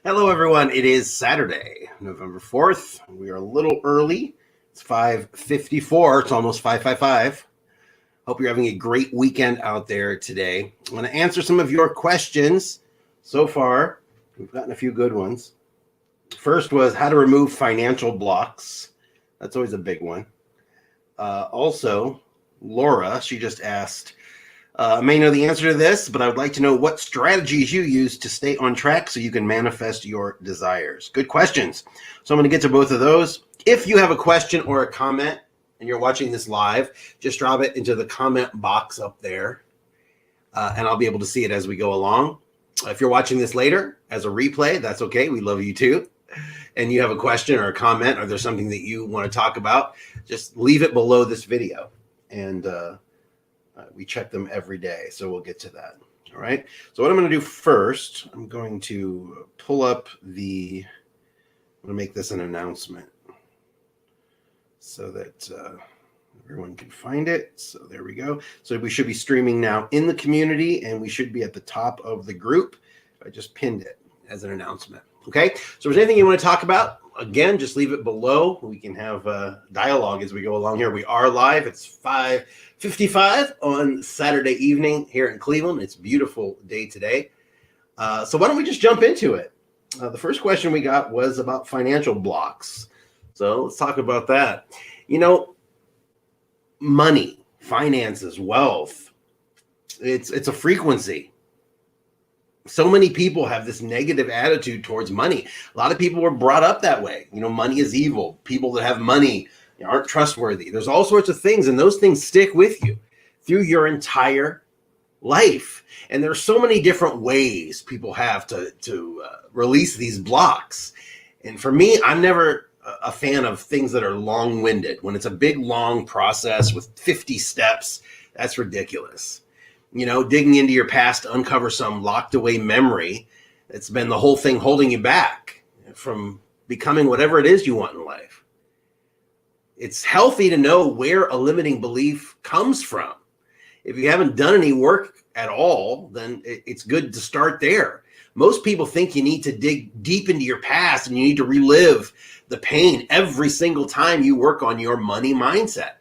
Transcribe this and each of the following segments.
Hello, everyone. It is Saturday, November 4th. We are a little early. It's 5:54. It's almost 5:55. Hope you're having a great weekend out there today. I'm going to answer some of your questions. So far, we've gotten a few good ones. First was how to remove financial blocks. That's always a big one. Also, Laura, she just asked, I may know the answer to this, but I would like to know what strategies you use to stay on track so you can manifest your desires. Good questions. So I'm going to get to both of those. If you have a question or a comment and you're watching this live, just drop it into the comment box up there, and I'll be able to see it as we go along. If you're watching this later as a replay, that's okay. We love you too. And you have a question or a comment, or there's something that you want to talk about, just leave it below this video. And we check them every day, so we'll get to that. All right. So what I'm going to do first, I'm going to pull up I'm going to make this an announcement so that everyone can find it. So there we go. So we should be streaming now in the community, and we should be at the top of the group. I just pinned it as an announcement. Okay. So if there's anything you want to talk about, again, just leave it below. We can have dialogue as we go along here. We are live. It's 5:55 on Saturday evening here in Cleveland. It's a beautiful day today. So why don't we just jump into it? The first question we got was about financial blocks. So let's talk about that. You know, money, finances, wealth, it's a frequency. So many people have this negative attitude towards money. A lot of people were brought up that way. You know, money is evil. People that have money aren't trustworthy. There's all sorts of things, and those things stick with you through your entire life. And there's so many different ways people have to release these blocks. And for me, I'm never a fan of things that are long-winded. When it's a big, long process with 50 steps, that's ridiculous. You know, digging into your past to uncover some locked away memory that's been the whole thing holding you back from becoming whatever it is you want in life. It's healthy to know where a limiting belief comes from. If you haven't done any work at all, then it's good to start there. Most people think you need to dig deep into your past and you need to relive the pain every single time you work on your money mindset.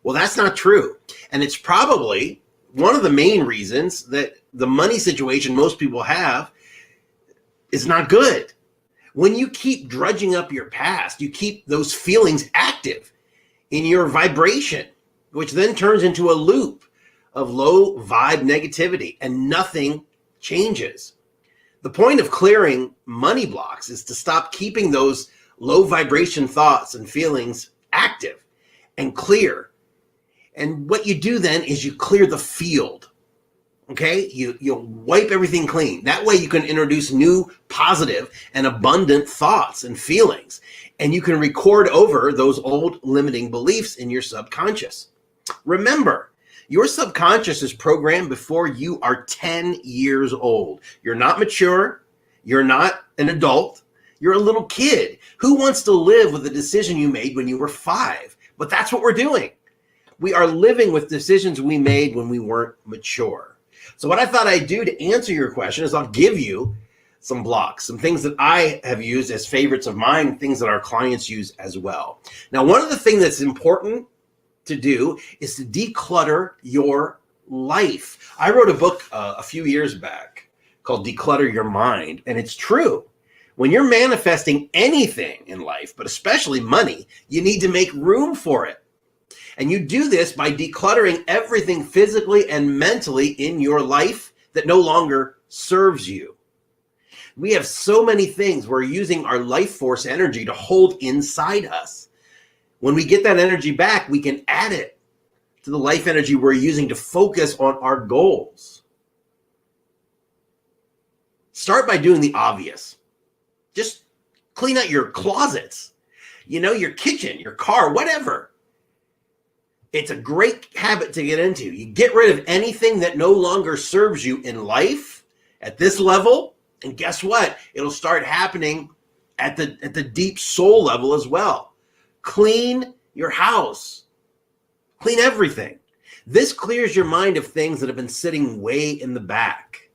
Well, that's not true. And it's probably one of the main reasons that the money situation most people have is not good. When you keep drudging up your past, you keep those feelings active in your vibration, which then turns into a loop of low vibe negativity, and nothing changes. The point of clearing money blocks is to stop keeping those low vibration thoughts and feelings active and clear. And what you do then is you clear the field, okay? You'll wipe everything clean. That way you can introduce new positive and abundant thoughts and feelings. And you can record over those old limiting beliefs in your subconscious. Remember, your subconscious is programmed before you are 10 years old. You're not mature. You're not an adult. You're a little kid who wants to live with the decision you made when you were 5. But that's what we're doing. We are living with decisions we made when we weren't mature. So what I thought I'd do to answer your question is I'll give you some blocks, some things that I have used as favorites of mine, things that our clients use as well. Now, one of the things that's important to do is to declutter your life. I wrote a book a few years back called Declutter Your Mind, and it's true. When you're manifesting anything in life, but especially money, you need to make room for it. And you do this by decluttering everything physically and mentally in your life that no longer serves you. We have so many things we're using our life force energy to hold inside us. When we get that energy back, we can add it to the life energy we're using to focus on our goals. Start by doing the obvious. Just clean out your closets, your kitchen, your car, whatever. It's a great habit to get into. You get rid of anything that no longer serves you in life at this level, and guess what? It'll start happening at the deep soul level as well. Clean your house. Clean everything. This clears your mind of things that have been sitting way in the back.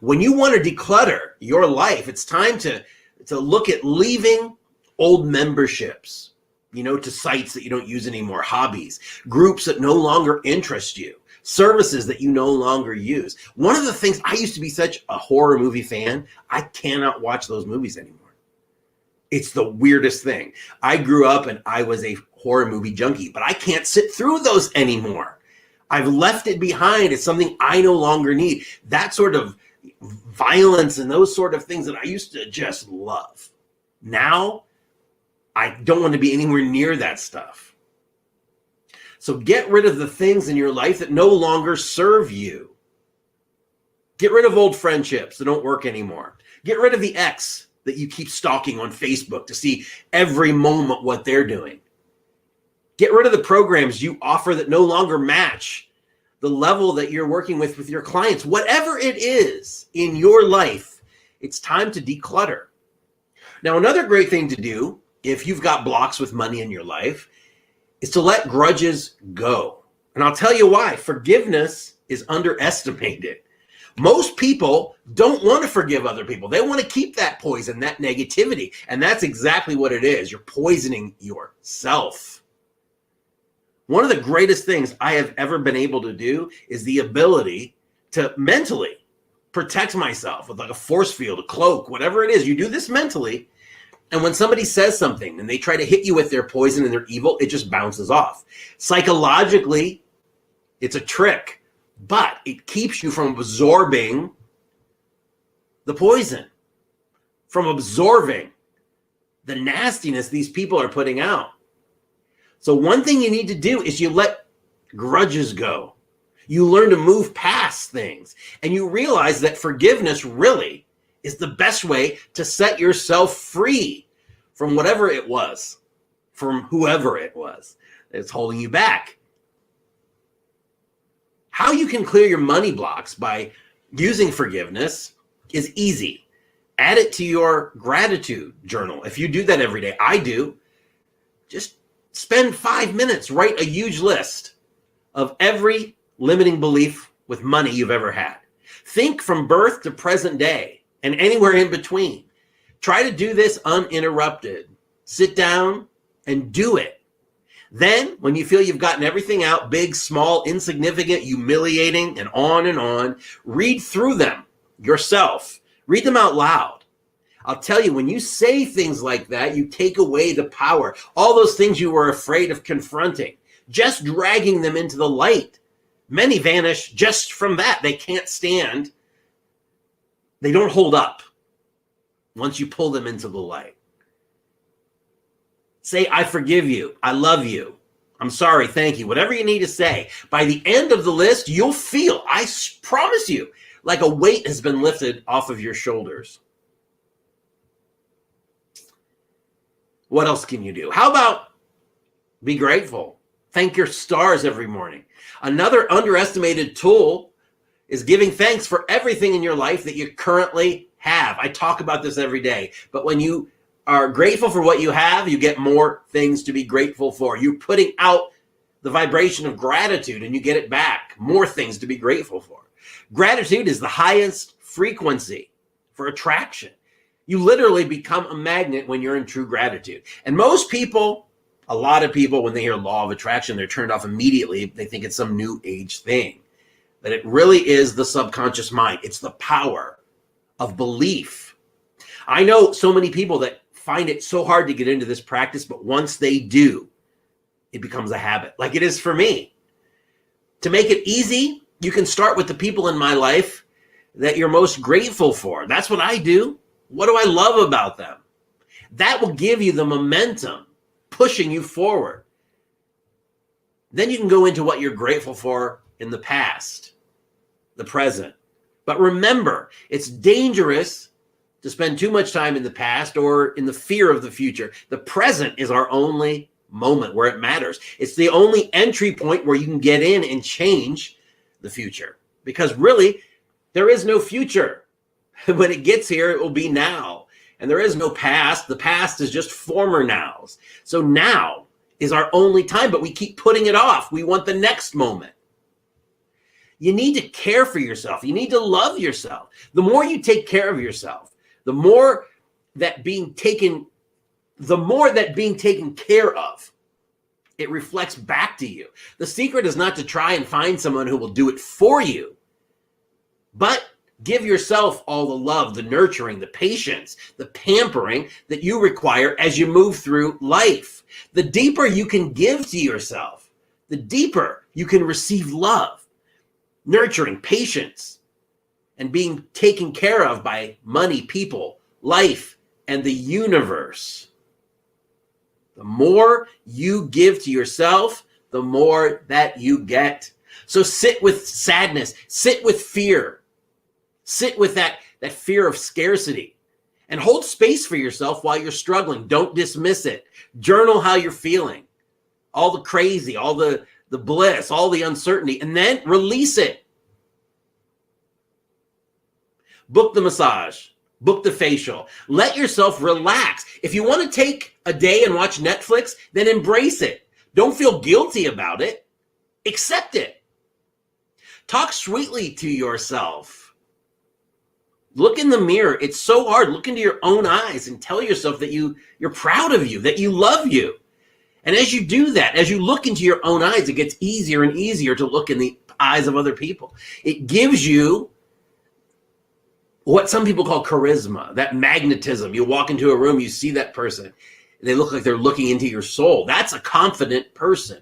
When you want to declutter your life, it's time to to look at leaving old memberships, to sites that you don't use anymore, hobbies, groups that no longer interest you, services that you no longer use. One of the things, I used to be such a horror movie fan, I cannot watch those movies anymore. It's the weirdest thing. I grew up and I was a horror movie junkie, but I can't sit through those anymore. I've left it behind. It's something I no longer need. That sort of violence and those sort of things that I used to just love. Now, I don't want to be anywhere near that stuff. So get rid of the things in your life that no longer serve you. Get rid of old friendships that don't work anymore. Get rid of the ex that you keep stalking on Facebook to see every moment what they're doing. Get rid of the programs you offer that no longer match the level that you're working with your clients. Whatever it is in your life, it's time to declutter. Now, another great thing to do if you've got blocks with money in your life is to let grudges go. And I'll tell you why. Forgiveness is underestimated. Most people don't want to forgive other people. They want to keep that poison, that negativity. And that's exactly what it is. You're poisoning yourself. One of the greatest things I have ever been able to do is the ability to mentally protect myself with like a force field, a cloak, whatever it is. You do this mentally. And when somebody says something and they try to hit you with their poison and their evil, it just bounces off. Psychologically, it's a trick, but it keeps you from absorbing the poison, from absorbing the nastiness these people are putting out. So one thing you need to do is you let grudges go. You learn to move past things, and you realize that forgiveness really is the best way to set yourself free from whatever it was, from whoever it was that's holding you back. How you can clear your money blocks by using forgiveness is easy. Add it to your gratitude journal. If you do that every day, I do, just spend 5 minutes, write a huge list of every limiting belief with money you've ever had. Think from birth to present day and anywhere in between. Try to do this uninterrupted. Sit down and do it. Then, when you feel you've gotten everything out, big, small, insignificant, humiliating, and on, read through them yourself. Read them out loud. I'll tell you, when you say things like that, you take away the power. All those things you were afraid of confronting, just dragging them into the light. Many vanish just from that. They can't stand. They don't hold up once you pull them into the light. Say, I forgive you. I love you. I'm sorry. Thank you. Whatever you need to say. By the end of the list, you'll feel, I promise you, like a weight has been lifted off of your shoulders. What else can you do? How about be grateful? Thank your stars every morning. Another underestimated tool is giving thanks for everything in your life that you currently have. I talk about this every day, but when you are grateful for what you have, you get more things to be grateful for. You're putting out the vibration of gratitude and you get it back. More things to be grateful for. Gratitude is the highest frequency for attraction. You literally become a magnet when you're in true gratitude. And most people, a lot of people, when they hear law of attraction, they're turned off immediately. They think it's some new age thing. But it really is the subconscious mind. It's the power of belief. I know so many people that find it so hard to get into this practice, but once they do, it becomes a habit, like it is for me. To make it easy, you can start with the people in my life that you're most grateful for. That's what I do. What do I love about them? That will give you the momentum, pushing you forward. Then you can go into what you're grateful for in the past, the present. But remember, it's dangerous to spend too much time in the past or in the fear of the future. The present is our only moment where it matters. It's the only entry point where you can get in and change the future. Because really, there is no future. When it gets here, it will be now. And there is no past. The past is just former nows. So now is our only time, but we keep putting it off. We want the next moment. You need to care for yourself. You need to love yourself. The more you take care of yourself, the more that being taken care of, it reflects back to you. The secret is not to try and find someone who will do it for you, but give yourself all the love, the nurturing, the patience, the pampering that you require as you move through life. The deeper you can give to yourself, the deeper you can receive love, nurturing, patience, and being taken care of by money, people, life, and the universe. The more you give to yourself, the more that you get. So sit with sadness, sit with fear, sit with that fear of scarcity, and hold space for yourself while you're struggling. Don't dismiss it. Journal how you're feeling, all the crazy, all the bliss, all the uncertainty, and then release it. Book the massage. Book the facial. Let yourself relax. If you want to take a day and watch Netflix, then embrace it. Don't feel guilty about it. Accept it. Talk sweetly to yourself. Look in the mirror. It's so hard. Look into your own eyes and tell yourself that you're proud of you, that you love you. And as you do that, as you look into your own eyes, it gets easier and easier to look in the eyes of other people. It gives you what some people call charisma, that magnetism. You walk into a room, you see that person, and they look like they're looking into your soul. That's a confident person.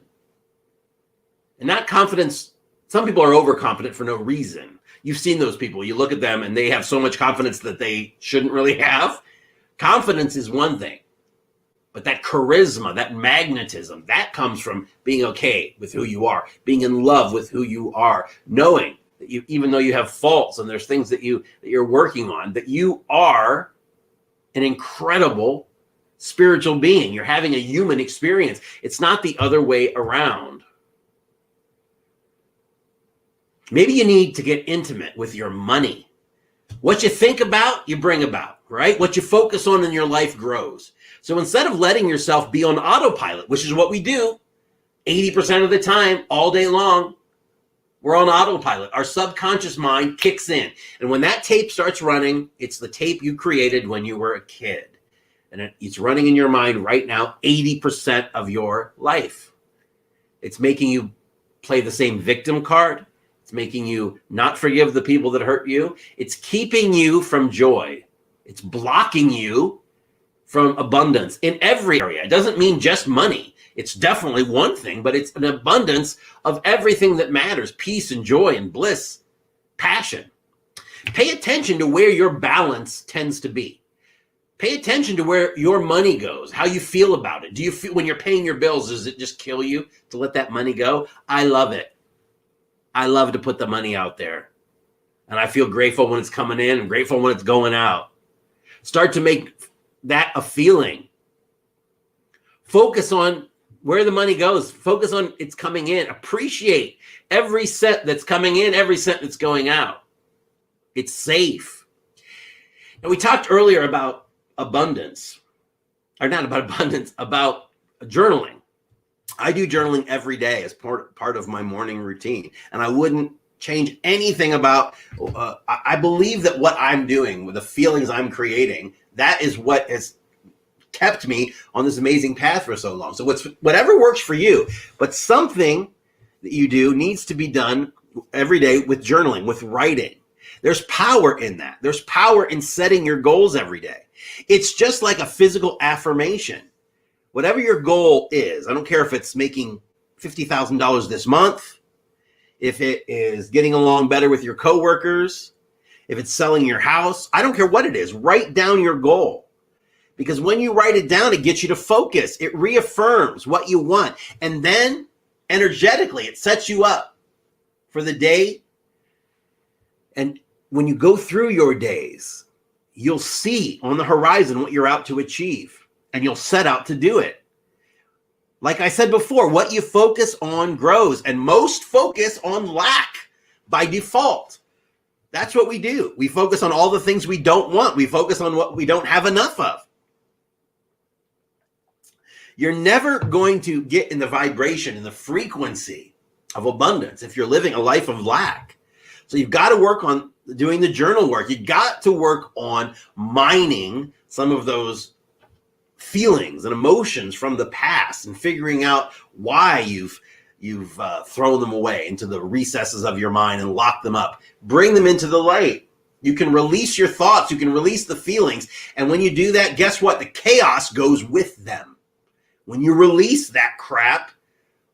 And that confidence, some people are overconfident for no reason. You've seen those people. You look at them and they have so much confidence that they shouldn't really have. Confidence is one thing, but that charisma, that magnetism, that comes from being okay with who you are, being in love with who you are, knowing that you, even though you have faults and there's things that you're working on, that you are an incredible spiritual being. You're having a human experience. It's not the other way around. Maybe you need to get intimate with your money. What you think about, you bring about, right? What you focus on in your life grows. So instead of letting yourself be on autopilot, which is what we do 80% of the time, all day long, we're on autopilot. Our subconscious mind kicks in. And when that tape starts running, it's the tape you created when you were a kid. And it's running in your mind right now 80% of your life. It's making you play the same victim card. It's making you not forgive the people that hurt you. It's keeping you from joy. It's blocking you from abundance in every area. It doesn't mean just money. It's definitely one thing, but it's an abundance of everything that matters: peace and joy and bliss, passion. Pay attention to where your balance tends to be. Pay attention to where your money goes, how you feel about it. Do you feel, when you're paying your bills, does it just kill you to let that money go? I love it. I love to put the money out there. And I feel grateful when it's coming in and grateful when it's going out. Start to make that a feeling. Focus on where the money goes. Focus on it's coming in. Appreciate every cent that's coming in, every cent that's going out. It's safe. And we talked earlier about abundance. Or not about abundance, about journaling. I do journaling every day as part of my morning routine. And I wouldn't change anything about, I believe that what I'm doing, with the feelings I'm creating, that is what has kept me on this amazing path for so long. So whatever works for you, but something that you do needs to be done every day with journaling, with writing. There's power in that. There's power in setting your goals every day. It's just like a physical affirmation. Whatever your goal is, I don't care if it's making $50,000 this month, if it is getting along better with your coworkers, if it's selling your house, I don't care what it is. Write down your goal. Because when you write it down, it gets you to focus. It reaffirms what you want. And then energetically, it sets you up for the day. And when you go through your days, you'll see on the horizon what you're out to achieve. And you'll set out to do it. Like I said before, what you focus on grows. And most focus on lack by default. That's what we do. We focus on all the things we don't want. We focus on what we don't have enough of. You're never going to get in the vibration and the frequency of abundance if you're living a life of lack. So you've got to work on doing the journal work. You got to work on mining some of those feelings and emotions from the past and figuring out why you've thrown them away into the recesses of your mind and locked them up. Bring them into the light. You can release your thoughts. You can release the feelings. And when you do that, guess what? The chaos goes with them. When you release that crap,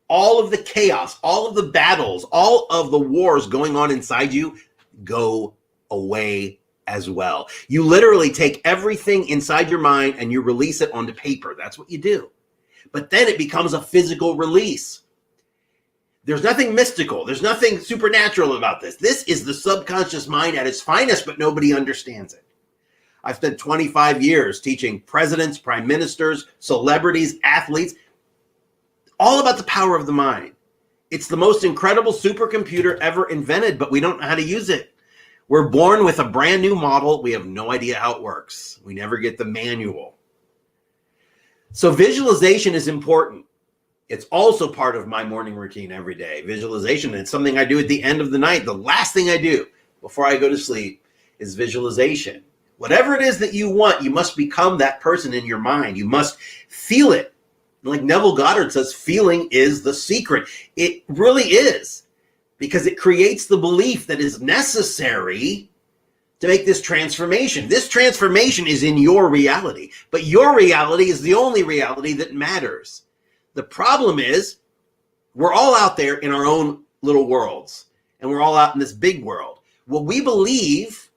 all of the chaos, all of the battles, all of the wars going on inside you go away as well. You literally take everything inside your mind and you release it onto paper. That's what you do. But then it becomes a physical release. There's nothing mystical. There's nothing supernatural about this. This is the subconscious mind at its finest, but nobody understands it. I've spent 25 years teaching presidents, prime ministers, celebrities, athletes, all about the power of the mind. It's the most incredible supercomputer ever invented, but we don't know how to use it. We're born with a brand new model. We have no idea how it works. We never get the manual. So visualization is important. It's also part of my morning routine every day. Visualization, it's something I do at the end of the night. The last thing I do before I go to sleep is visualization. Whatever it is that you want, you must become that person in your mind. You must feel it. Like Neville Goddard says, feeling is the secret. It really is. Because it creates the belief that is necessary to make this transformation. This transformation is in your reality, but your reality is the only reality that matters. The problem is we're all out there in our own little worlds, and we're all out in this big world. Well, we believe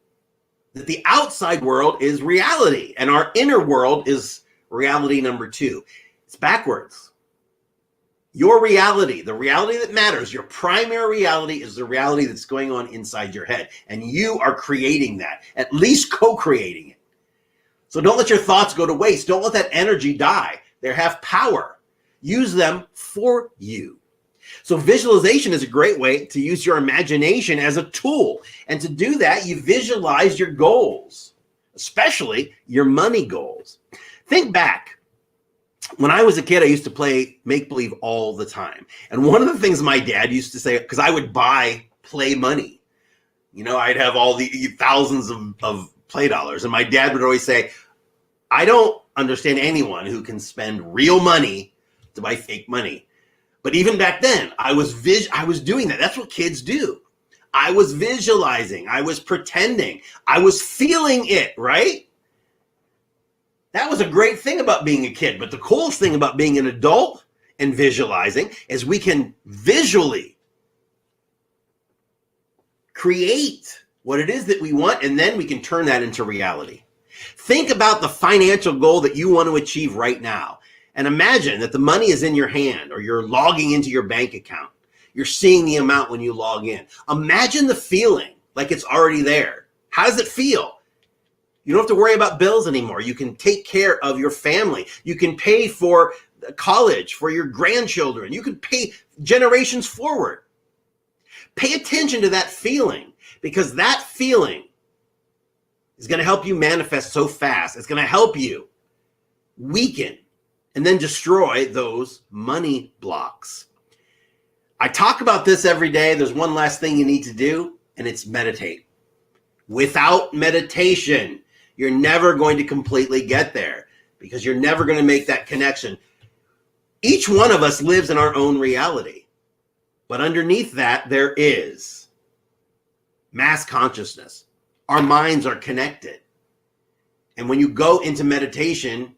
that the outside world is reality, and our inner world is reality number 2. It's backwards. Your reality, the reality that matters, your primary reality is the reality that's going on inside your head. And you are creating that, at least co-creating it. So don't let your thoughts go to waste. Don't let that energy die. They have power. Use them for you. So visualization is a great way to use your imagination as a tool. And to do that, you visualize your goals, especially your money goals. Think back. When I was a kid, I used to play make-believe all the time. And one of the things my dad used to say, because I would buy play money. You know, I'd have all the thousands of play dollars. And my dad would always say, I don't understand anyone who can spend real money to buy fake money. But even back then, I was doing that. That's what kids do. I was visualizing. I was pretending. I was feeling it, right? That was a great thing about being a kid. But the coolest thing about being an adult and visualizing is we can visually create what it is that we want, and then we can turn that into reality. Think about the financial goal that you want to achieve right now. And imagine that the money is in your hand, or you're logging into your bank account. You're seeing the amount when you log in. Imagine the feeling like it's already there. How does it feel? You don't have to worry about bills anymore. You can take care of your family. You can pay for college for your grandchildren. You can pay generations forward. Pay attention to that feeling, because that feeling is going to help you manifest so fast. It's going to help you weaken and then destroy those money blocks. I talk about this every day. There's one last thing you need to do, and it's meditate. Without meditation, you're never going to completely get there, because you're never going to make that connection. Each one of us lives in our own reality, but underneath that, there is mass consciousness. Our minds are connected. And when you go into meditation,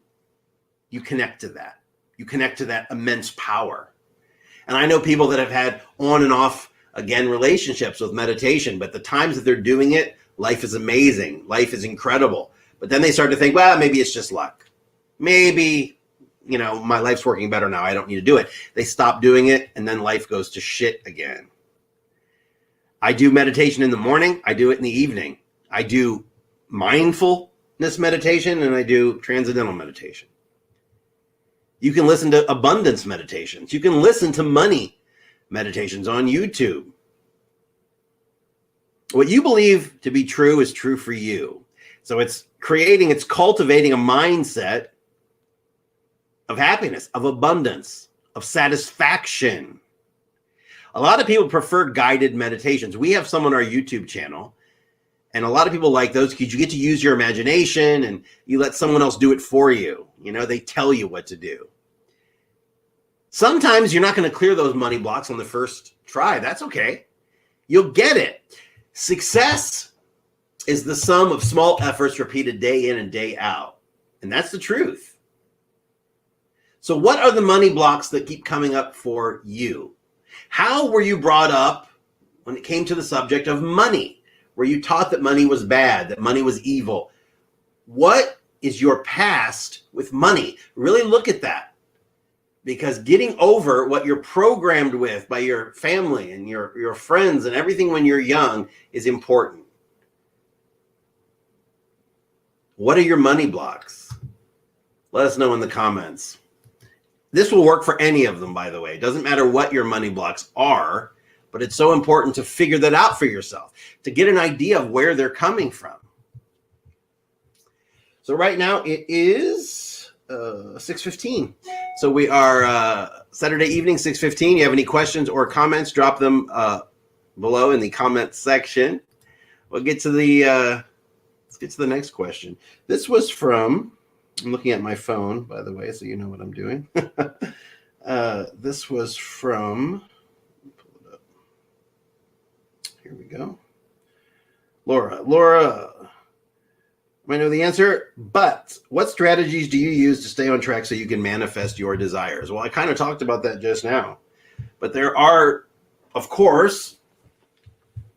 you connect to that. You connect to that immense power. And I know people that have had on and off, again, relationships with meditation, but the times that they're doing it, life is amazing. Life is incredible. But then they start to think, well, maybe it's just luck. Maybe, my life's working better now. I don't need to do it. They stop doing it, and then life goes to shit again. I do meditation in the morning. I do it in the evening. I do mindfulness meditation, and I do transcendental meditation. You can listen to abundance meditations. You can listen to money meditations on YouTube. What you believe to be true is true for you. So it's cultivating a mindset of happiness, of abundance, of satisfaction. A lot of people prefer guided meditations. We have some on our YouTube channel And a lot of people like those because you get to use your imagination and you let someone else do it for you. You know, they tell you what to do. Sometimes you're not going to clear those money blocks on the first try. That's okay. You'll get it. Success is the sum of small efforts repeated day in and day out. And that's the truth. So what are the money blocks that keep coming up for you? How were you brought up when it came to the subject of money? Were you taught that money was bad, that money was evil? What is your past with money? Really look at that. Because getting over what you're programmed with by your family and your friends and everything when you're young is important. What are your money blocks? Let us know in the comments. This will work for any of them, by the way. It doesn't matter what your money blocks are, but it's so important to figure that out for yourself, to get an idea of where they're coming from. So right now it is 6:15. So we are Saturday evening, 6:15. You have any questions or comments, drop them below in the comment section. We'll get to the let's get to the next question. This was from, I'm looking at my phone, by the way, so you know what I'm doing. This was from, pull it up. Here we go. Laura, I know the answer, but what strategies do you use to stay on track so you can manifest your desires? Well, I kind of talked about that just now, but there are, of course,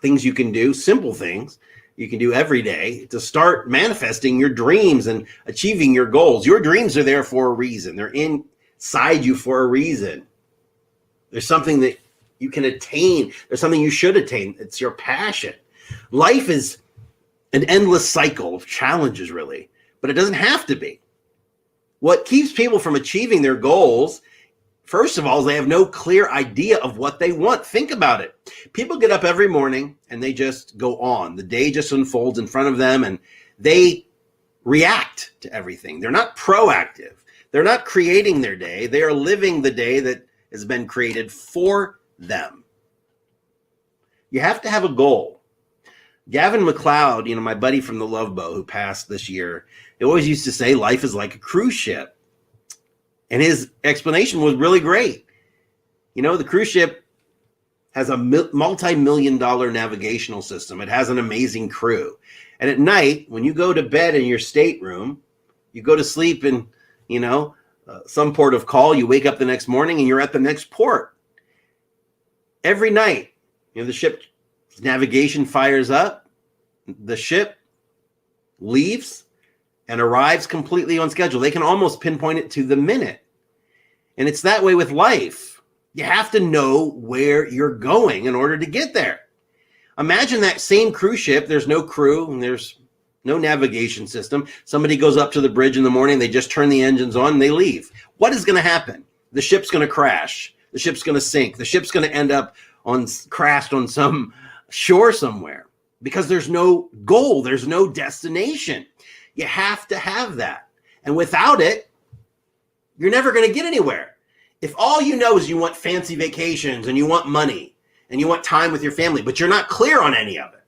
things you can do, simple things you can do every day to start manifesting your dreams and achieving your goals. Your dreams are there for a reason. They're inside you for a reason. There's something that you can attain. There's something you should attain. It's your passion. Life is an endless cycle of challenges, really, but it doesn't have to be. What keeps people from achieving their goals, first of all, is they have no clear idea of what they want. Think about it. People get up every morning and they just go on. The day just unfolds in front of them and they react to everything. They're not proactive. They're not creating their day. They are living the day that has been created for them. You have to have a goal. Gavin MacLeod, you know, my buddy from the Love Boat who passed this year, he always used to say life is like a cruise ship. And his explanation was really great. You know, the cruise ship has a multi-million-dollar navigational system. It has an amazing crew. And at night, when you go to bed in your stateroom, you go to sleep in, you know, some port of call. You wake up the next morning and you're at the next port. Every night, you know, the ship's navigation fires up. The ship leaves and arrives completely on schedule. They can almost pinpoint it to the minute. And it's that way with life. You have to know where you're going in order to get there. Imagine that same cruise ship. There's no crew and there's no navigation system. Somebody goes up to the bridge in the morning. They just turn the engines on and they leave. What is going to happen? The ship's going to crash. The ship's going to sink. The ship's going to end up crashed on some shore somewhere because there's no goal. There's no destination. You have to have that. And without it, you're never going to get anywhere. If all you know is you want fancy vacations and you want money and you want time with your family, but you're not clear on any of it,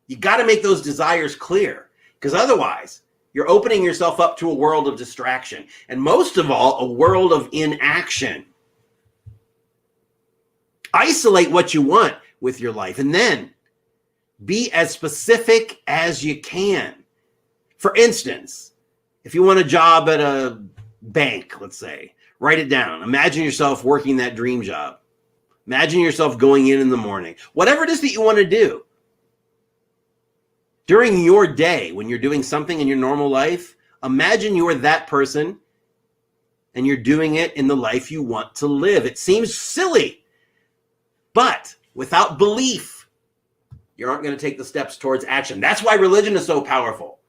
you got to make those desires clear, because otherwise you're opening yourself up to a world of distraction and most of all, a world of inaction. Isolate what you want with your life and then be as specific as you can. For instance, if you want a job at a bank, let's say, write it down. Imagine yourself working that dream job. Imagine yourself going in the morning. Whatever it is that you want to do. During your day, when you're doing something in your normal life, imagine you're that person and you're doing it in the life you want to live. It seems silly, but without belief, you aren't going to take the steps towards action. That's why religion is so powerful.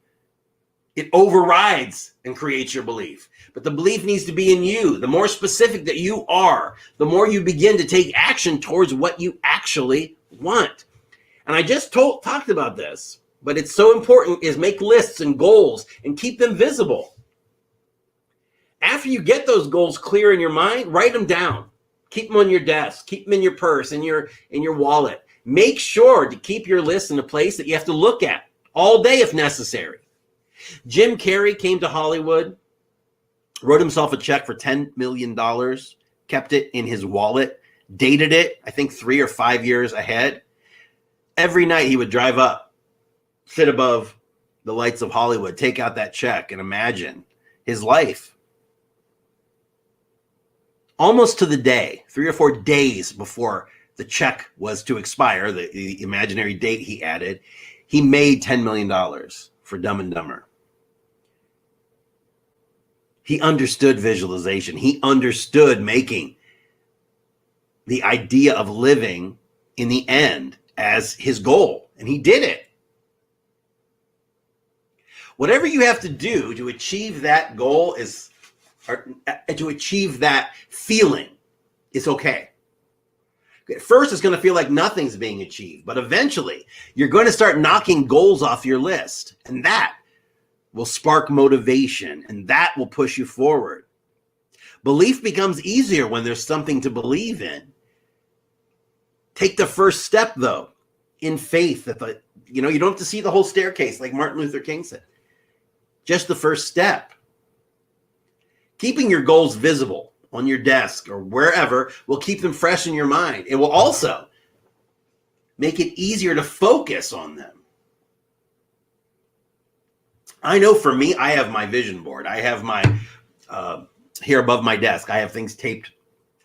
It overrides and creates your belief. But the belief needs to be in you. The more specific that you are, the more you begin to take action towards what you actually want. And I just talked about this, but it's so important is make lists and goals and keep them visible. After you get those goals clear in your mind, write them down. Keep them on your desk. Keep them in your purse, in your wallet. Make sure to keep your list in a place that you have to look at all day if necessary. Jim Carrey came to Hollywood, wrote himself a check for $10 million, kept it in his wallet, dated it, I think 3 or 5 years ahead. Every night he would drive up, sit above the lights of Hollywood, take out that check, and imagine his life. Almost to the day, 3 or 4 days before the check was to expire, the imaginary date he added, he made $10 million for Dumb and Dumber. He understood visualization. He understood making the idea of living in the end as his goal, and he did it. Whatever you have to do to achieve that goal or to achieve that feeling is okay. At first, it's going to feel like nothing's being achieved, but eventually you're going to start knocking goals off your list, and that will spark motivation, and that will push you forward. Belief becomes easier when there's something to believe in. Take the first step, though, in faith. You don't have to see the whole staircase like Martin Luther King said. Just the first step. Keeping your goals visible on your desk or wherever will keep them fresh in your mind. It will also make it easier to focus on them. I know for me, I have my vision board. I have my, here above my desk, I have things taped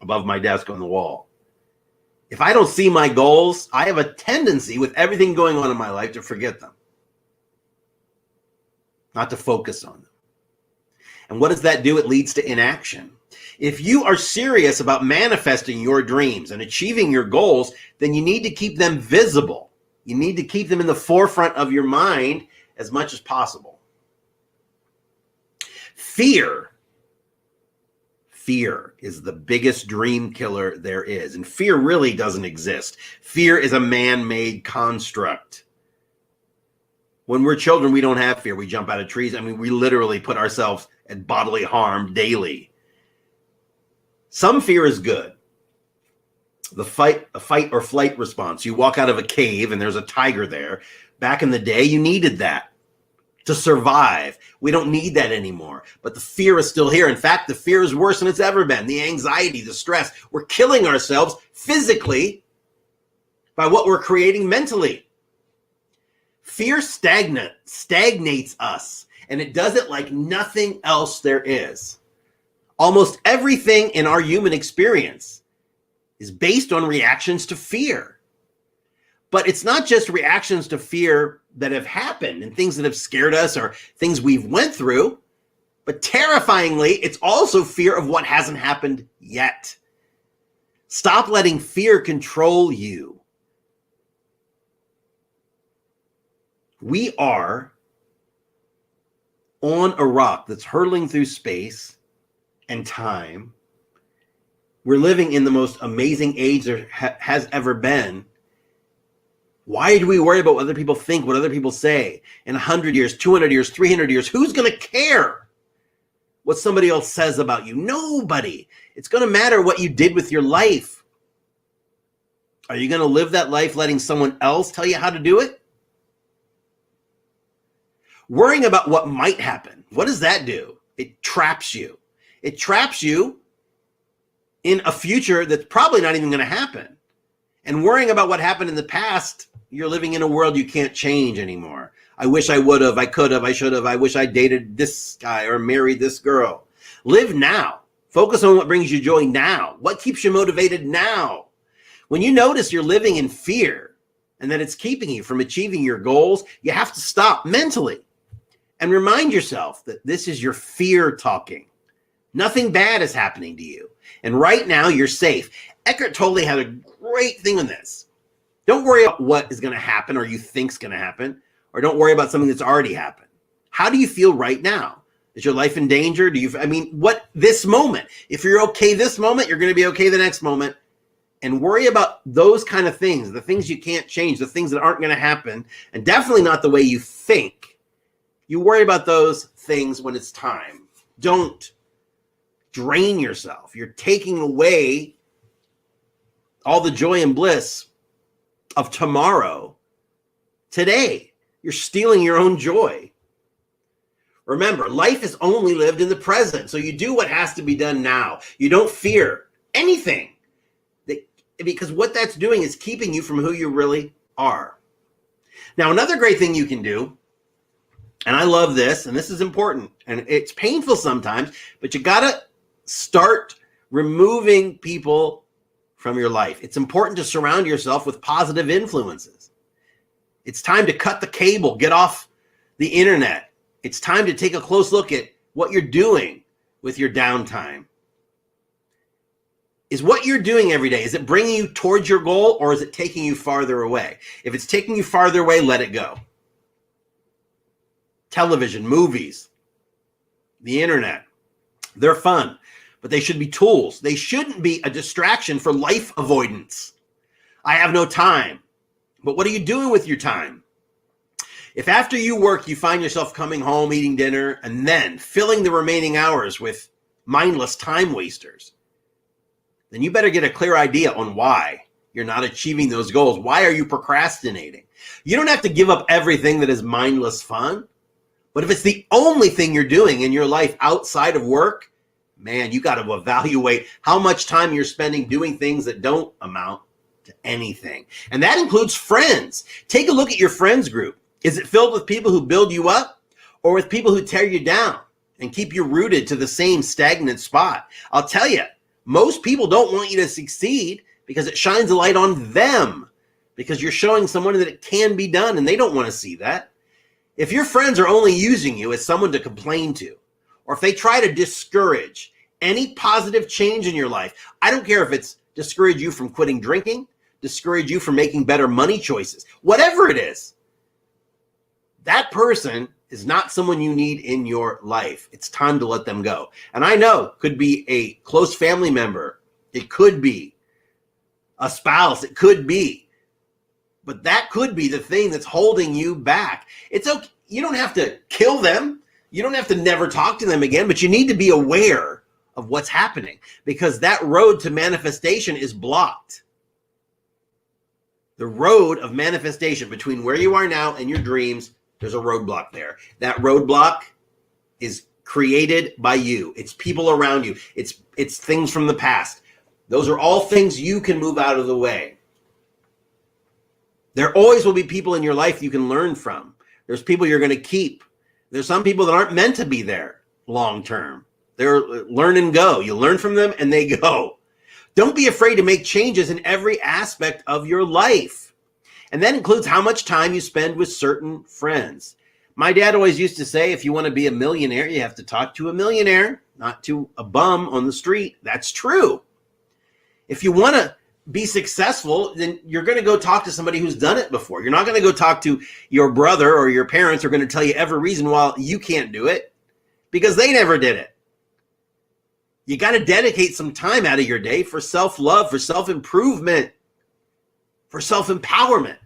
above my desk on the wall. If I don't see my goals, I have a tendency with everything going on in my life to forget them, not to focus on them. And what does that do? It leads to inaction. If you are serious about manifesting your dreams and achieving your goals, then you need to keep them visible. You need to keep them in the forefront of your mind as much as possible. Fear is the biggest dream killer there is. And fear really doesn't exist. Fear is a man-made construct. When we're children, we don't have fear. We jump out of trees. I mean, we literally put ourselves at bodily harm daily. Some fear is good. A fight or flight response. You walk out of a cave and there's a tiger there. Back in the day, you needed that to survive. We don't need that anymore. But the fear is still here. In fact, the fear is worse than it's ever been. The anxiety, the stress. We're killing ourselves physically by what we're creating mentally. Fear stagnates us, and it does it like nothing else there is. Almost everything in our human experience is based on reactions to fear. But it's not just reactions to fear that have happened and things that have scared us or things we've went through, but terrifyingly, it's also fear of what hasn't happened yet. Stop letting fear control you. We are on a rock that's hurtling through space and time. We're living in the most amazing age there has ever been. Why do we worry about what other people think, what other people say? In 100 years, 200 years, 300 years, who's going to care what somebody else says about you? Nobody. It's going to matter what you did with your life. Are you going to live that life letting someone else tell you how to do it? Worrying about what might happen. What does that do? It traps you. It traps you in a future that's probably not even going to happen. And worrying about what happened in the past, you're living in a world you can't change anymore. I wish I would have, I could have, I should have, I wish I dated this guy or married this girl. Live now. Focus on what brings you joy now. What keeps you motivated now? When you notice you're living in fear and that it's keeping you from achieving your goals, you have to stop mentally and remind yourself that this is your fear talking. Nothing bad is happening to you. And right now you're safe. Eckhart Tolle had a great thing on this. Don't worry about what is going to happen or you think's going to happen, or don't worry about something that's already happened. How do you feel right now? Is your life in danger? What this moment? If you're okay this moment, you're going to be okay the next moment. And worry about those kind of things, the things you can't change, the things that aren't going to happen, and definitely not the way you think. You worry about those things when it's time. Don't drain yourself. You're taking away all the joy and bliss of tomorrow today. You're stealing your own joy. Remember, life is only lived in the present. So you do what has to be done now. You don't fear anything, because what that's doing is keeping you from who you really are. Now, another great thing you can do, and I love this, and this is important, and it's painful sometimes, but you got to start removing people from your life. It's important to surround yourself with positive influences. It's time to cut the cable, get off the internet. It's time to take a close look at what you're doing with your downtime. Is what you're doing every day, is it bringing you towards your goal, or is it taking you farther away? If it's taking you farther away, let it go. Television, movies, the internet, they're fun, but they should be tools. They shouldn't be a distraction for life avoidance. I have no time. But what are you doing with your time? If after you work, you find yourself coming home, eating dinner, and then filling the remaining hours with mindless time wasters, then you better get a clear idea on why you're not achieving those goals. Why are you procrastinating? You don't have to give up everything that is mindless fun, but if it's the only thing you're doing in your life outside of work, man, you got to evaluate how much time you're spending doing things that don't amount to anything. And that includes friends. Take a look at your friends group. Is it filled with people who build you up, or with people who tear you down and keep you rooted to the same stagnant spot? I'll tell you, most people don't want you to succeed because it shines a light on them, because you're showing someone that it can be done, and they don't want to see that. If your friends are only using you as someone to complain to, or if they try to discourage any positive change in your life, I don't care if it's discourage you from quitting drinking, discourage you from making better money choices, whatever it is, that person is not someone you need in your life. It's time to let them go. And I know it could be a close family member. It could be a spouse. It could be. But that could be the thing that's holding you back. It's okay. You don't have to kill them. You don't have to never talk to them again, but you need to be aware of what's happening, because that road to manifestation is blocked. The road of manifestation between where you are now and your dreams, there's a roadblock there. That roadblock is created by you. It's people around you. It's things from the past. Those are all things you can move out of the way. There always will be people in your life you can learn from. There's people you're going to keep. There's some people that aren't meant to be there long term. They're learn and go. You learn from them and they go. Don't be afraid to make changes in every aspect of your life. And that includes how much time you spend with certain friends. My dad always used to say, if you want to be a millionaire, you have to talk to a millionaire, not to a bum on the street. That's true. If you want to be successful, then you're going to go talk to somebody who's done it before. You're not going to go talk to your brother, or your parents are going to tell you every reason why you can't do it, because they never did it. You got to dedicate some time out of your day for self-love, for self-improvement, for self-empowerment.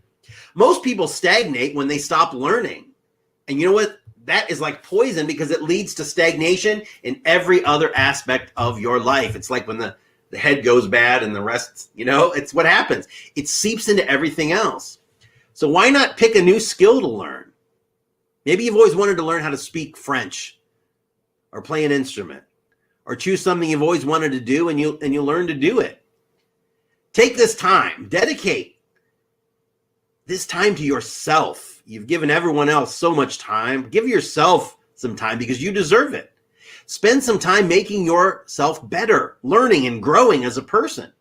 Most people stagnate when they stop learning. And you know what? That is like poison, because it leads to stagnation in every other aspect of your life. It's like when the head goes bad and the rest, it's what happens. It seeps into everything else. So why not pick a new skill to learn? Maybe you've always wanted to learn how to speak French, or play an instrument, or choose something you've always wanted to do, and you learn to do it. Take this time, dedicate this time to yourself. You've given everyone else so much time. Give yourself some time, because you deserve it. Spend some time making yourself better, learning and growing as a person.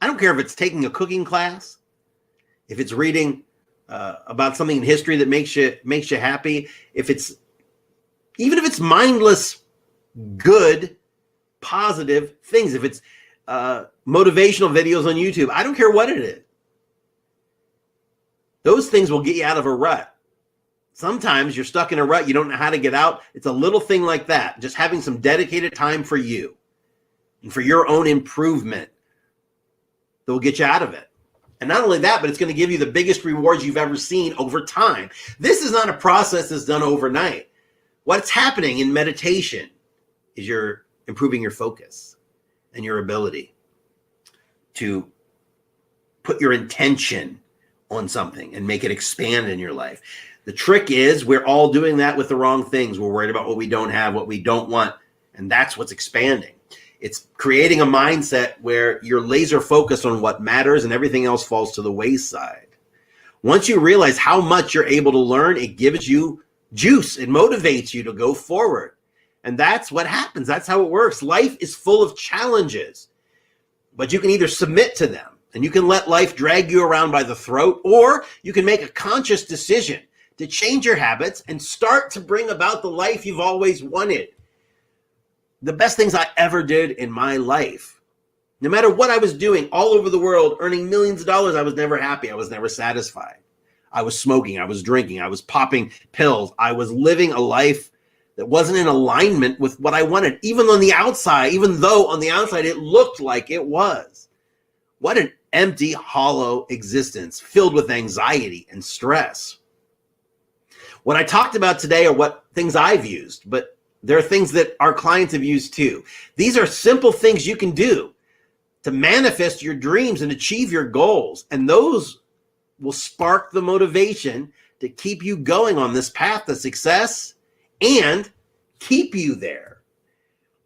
I don't care if it's taking a cooking class, if it's reading about something in history that makes you happy, even if it's mindless, good, positive things, if it's motivational videos on YouTube, I don't care what it is. Those things will get you out of a rut. Sometimes you're stuck in a rut. You don't know how to get out. It's a little thing like that. Just having some dedicated time for you and for your own improvement that will get you out of it. And not only that, but it's going to give you the biggest rewards you've ever seen over time. This is not a process that's done overnight. What's happening in meditation is you're improving your focus and your ability to put your intention on something and make it expand in your life. The trick is we're all doing that with the wrong things. We're worried about what we don't have, what we don't want, and that's what's expanding. It's creating a mindset where you're laser focused on what matters and everything else falls to the wayside. Once you realize how much you're able to learn, it gives you juice. It motivates you to go forward. And that's what happens. That's how it works. Life is full of challenges, but you can either submit to them and you can let life drag you around by the throat, or you can make a conscious decision to change your habits and start to bring about the life you've always wanted. The best things I ever did in my life, no matter what I was doing all over the world, earning millions of dollars, I was never happy. I was never satisfied. I was smoking. I was drinking. I was popping pills. I was living a life that wasn't in alignment with what I wanted, even though on the outside it looked like it was. What an empty, hollow existence filled with anxiety and stress. What I talked about today are what things I've used, but there are things that our clients have used too. These are simple things you can do to manifest your dreams and achieve your goals. And those will spark the motivation to keep you going on this path to success and keep you there.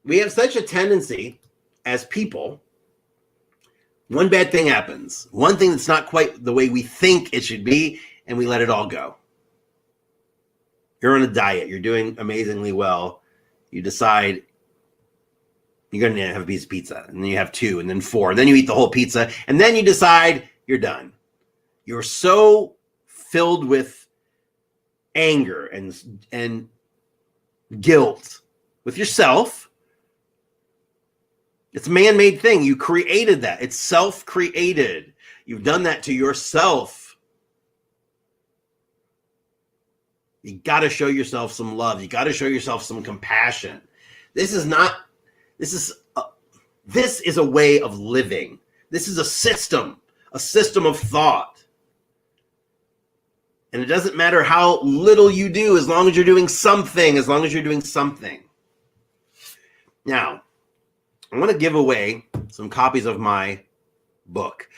We have such a tendency as people, one bad thing happens, one thing that's not quite the way we think it should be, and we let it all go. You're on a diet, you're doing amazingly well. You decide you're going to have a piece of pizza, and then you have 2, and then 4, and then you eat the whole pizza, and then you decide you're done. You're so filled with anger and guilt with yourself. It's a man-made thing. You created that. It's self-created. You've done that to yourself. You got to show yourself some love. You got to show yourself some compassion. This is a way of living. This is a system of thought. And it doesn't matter how little you do, as long as you're doing something, Now, I want to give away some copies of my book.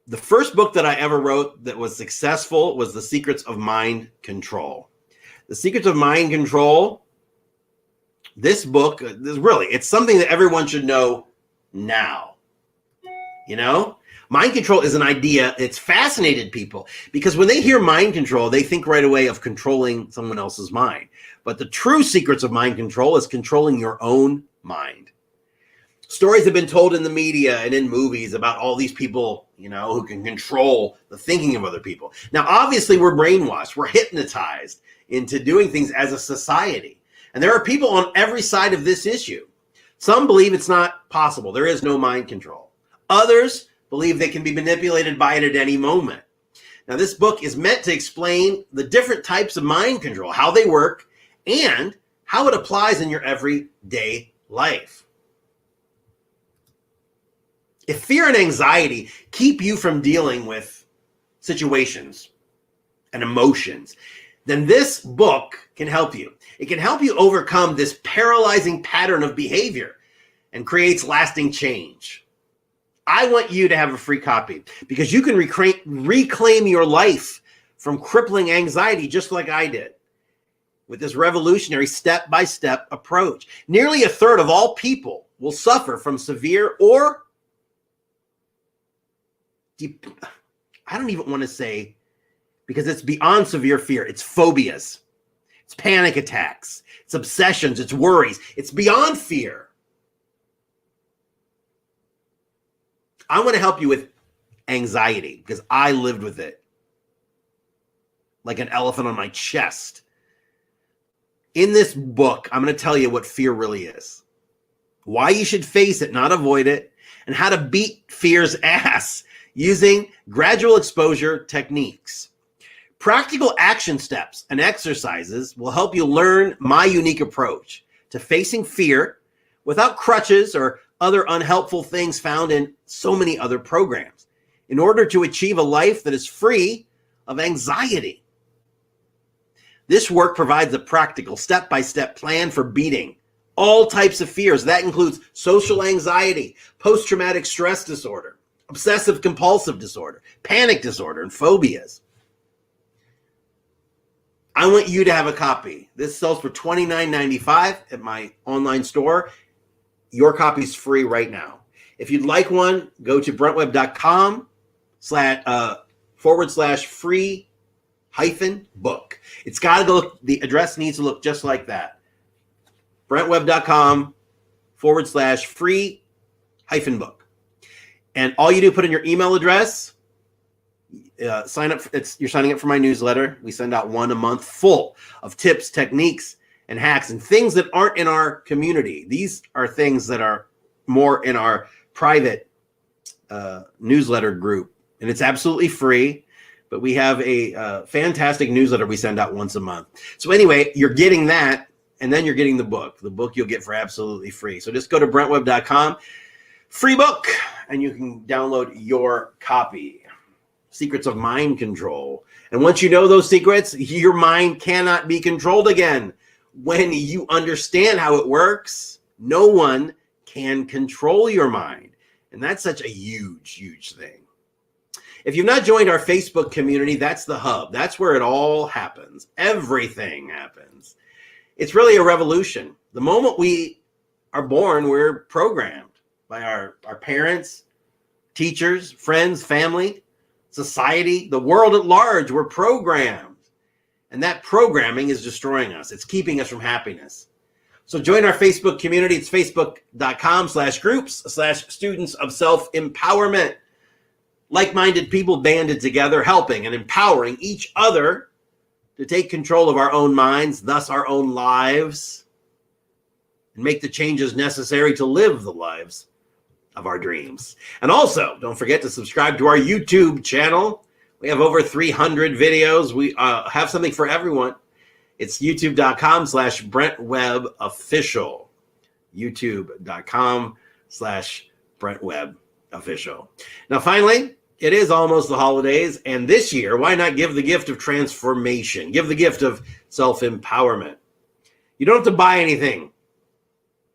The first book that I ever wrote that was successful was The Secrets of Mind Control. The Secrets of Mind Control, this book, it's something that everyone should know now. You know, mind control is an idea. It's fascinated people because when they hear mind control, they think right away of controlling someone else's mind. But the true secrets of mind control is controlling your own mind. Stories have been told in the media and in movies about all these people, who can control the thinking of other people. Now, obviously, we're brainwashed. We're hypnotized into doing things as a society. And there are people on every side of this issue. Some believe it's not possible. There is no mind control. Others believe they can be manipulated by it at any moment. Now, this book is meant to explain the different types of mind control, how they work, and how it applies in your everyday life. If fear and anxiety keep you from dealing with situations and emotions, then this book can help you. It can help you overcome this paralyzing pattern of behavior and creates lasting change. I want you to have a free copy because you can reclaim your life from crippling anxiety just like I did with this revolutionary step-by-step approach. Nearly a third of all people will suffer from severe or I don't even want to say, because it's beyond severe fear. It's phobias. It's panic attacks. It's obsessions. It's worries. It's beyond fear. I want to help you with anxiety because I lived with it like an elephant on my chest. In this book, I'm going to tell you what fear really is, why you should face it, not avoid it, and how to beat fear's ass using gradual exposure techniques. Practical action steps and exercises will help you learn my unique approach to facing fear without crutches or other unhelpful things found in so many other programs in order to achieve a life that is free of anxiety. This work provides a practical step-by-step plan for beating all types of fears. That includes social anxiety, post-traumatic stress disorder, obsessive compulsive disorder, panic disorder, and phobias. I want you to have a copy. This sells for $29.95 at my online store. Your copy's free right now. If you'd like one, go to brentwebb.com/free-book. It's got to go, the address needs to look just like that. brentwebb.com/free-book. And all you do, put in your email address, sign up. You're signing up for my newsletter. We send out one a month full of tips, techniques, and hacks and things that aren't in our community. These are things that are more in our private newsletter group. And it's absolutely free. But we have a fantastic newsletter we send out once a month. So anyway, you're getting that. And then you're getting the book. The book you'll get for absolutely free. So just go to brentwebb.com, free book, and you can download your copy. Secrets of mind control. And once you know those secrets, your mind cannot be controlled again. When you understand how it works, no one can control your mind. And that's such a huge, huge thing. If you've not joined our Facebook community, that's the hub. That's where it all happens. Everything happens. It's really a revolution. The moment we are born, we're programmed by our parents, teachers, friends, family, society, the world at large. We're programmed. And that programming is destroying us. It's keeping us from happiness. So join our Facebook community. It's facebook.com/groups/students of self-empowerment. Like-minded people banded together, helping and empowering each other to take control of our own minds, thus our own lives, and make the changes necessary to live the lives of our dreams. And also, don't forget to subscribe to our YouTube channel. We have over 300 videos. We have something for everyone. It's youtube.com/BrentWebbOfficial. youtube.com/BrentWebbOfficial. Now, finally, it is almost the holidays, and this year, why not give the gift of transformation? Give the gift of self-empowerment. You don't have to buy anything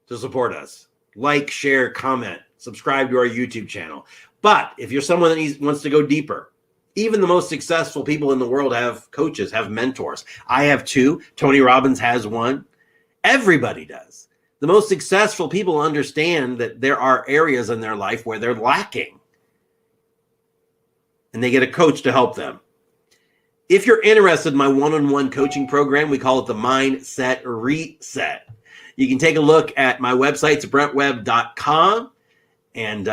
to support us. Like, share, comment, subscribe to our YouTube channel. But if you're someone that wants to go deeper, even the most successful people in the world have coaches, have mentors. I have two. Tony Robbins has one. Everybody does. The most successful people understand that there are areas in their life where they're lacking. And they get a coach to help them. If you're interested in my one-on-one coaching program, we call it the Mindset Reset. You can take a look at my website. It's brentwebb.com. And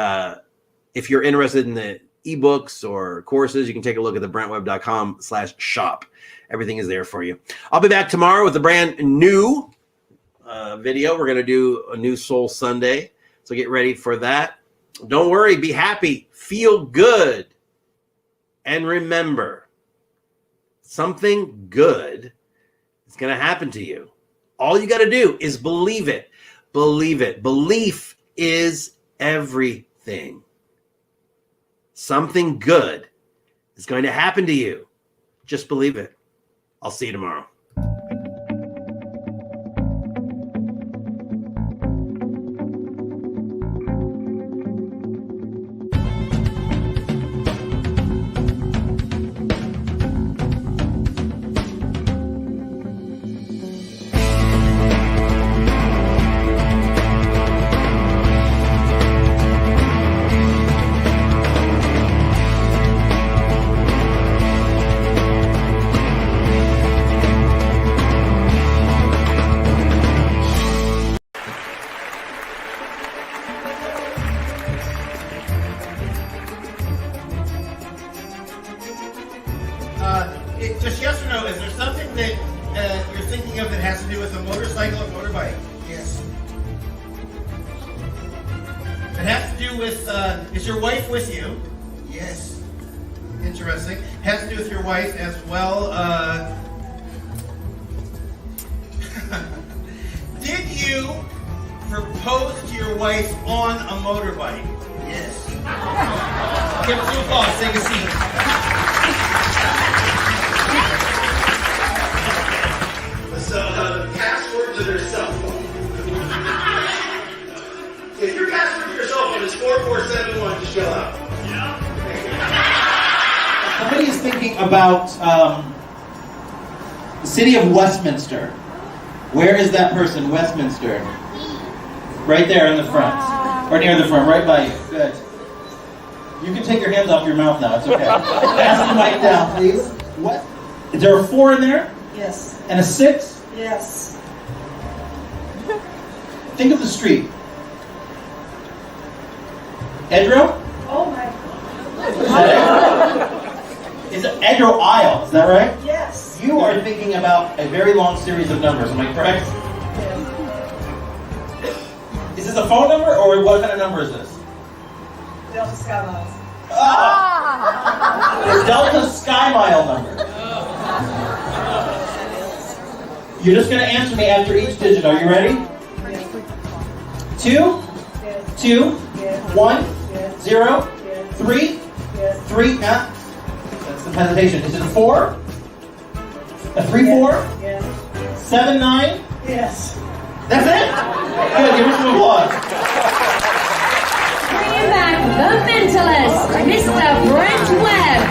if you're interested in the ebooks or courses, you can take a look at the brentwebb.com/shop. Everything is there for you. I'll be back tomorrow with a brand new video. We're going to do a new Soul Sunday. So get ready for that. Don't worry. Be happy. Feel good. And remember, something good is going to happen to you. All you got to do is believe it. Believe it. Belief is everything. Something good is going to happen to you. Just believe it. I'll see you tomorrow. Just yes or no, is there something that you're thinking of that has to do with a motorcycle or motorbike? Yes. It has to do with, is your wife with you? Yes. Interesting. Has to do with your wife as well. Did you propose to your wife on a motorbike? Yes. Give us 2 applause. Take a seat. So, password to their cell phone. If your password to your cell phone is 4471, just yell out. thinking about the city of Westminster. Where is that person, Westminster? Right there in the front. Or near the front, right by you. Good. You can take your hands off your mouth now, it's okay. Pass the mic down, please. What? Is there a 4 in there? Yes. And a 6? Yes. Think of the street. Edro? Oh my. Is that it? Is it Edro Isle? Is that right? Yes. You are thinking about a very long series of numbers, am I correct? Yes. Is this a phone number, or what kind of number is this? Delta Sky Miles. The Delta Sky Mile number. You're just going to answer me after each digit. Are you ready? Yes. 2, Yes. 2, Yes. 1, Yes. 0, Yes. 3, Yes. 3. That's the hesitation. Is it a 4? A 3, 4? Yes. 7, 9? Yes. That's it? Good, give us some applause. Bringing back the mentalist, Mr. Brent Webb.